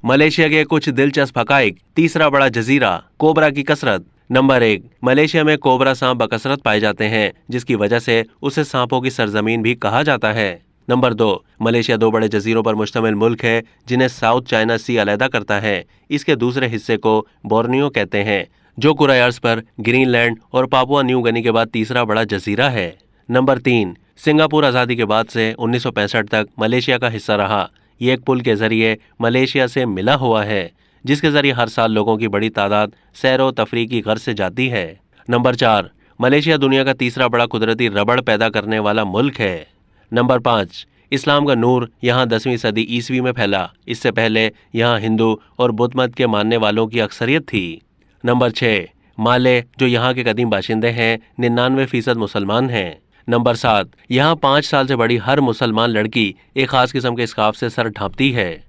Malaysia के कुछ दिलचस्प हकाइक। तीसरा बड़ा जजीरा, कोबरा की कसरत। नंबर 1, मलेशिया में कोबरा सांप बकसरत पाए जाते हैं, जिसकी वजह से उसे सांपों की सरजमीन भी कहा जाता है। नंबर 2, मलेशिया 2 बड़े जजीरों पर मुश्तमिल मुल्क है, जिन्हें साउथ चाइना सी अलहदा करता है। इसके दूसरे हिस्से को बोर्नियो कहते हैं, जो कुराई अर्ज पर ग्रीनलैंड और पापुआ न्यू गिनी के बाद तीसरा बड़ा जजीरा है। नंबर 3, सिंगापुर आज़ादी के बाद से 1965 तक मलेशिया का हिस्सा रहा। ये एक पुल के जरिए मलेशिया से मिला हुआ है, जिसके जरिए हर साल लोगों की बड़ी तादाद सैरो तफरीह की गर्ज से जाती है। नंबर 4, मलेशिया दुनिया का तीसरा बड़ा कुदरती रबड़ पैदा करने वाला मुल्क है। नंबर 5, इस्लाम का नूर यहाँ 10वीं सदी ईस्वी में फैला। इससे पहले यहाँ हिंदू और बुद्ध मत के मानने वालों की अक्सरियत थी। नंबर 6, माले, जो यहाँ के कदीम बाशिंदे हैं, 99% मुसलमान हैं। नंबर 7, यहाँ 5 साल से बड़ी हर मुसलमान लड़की एक खास किस्म के स्कार्फ से सर ढांपती है।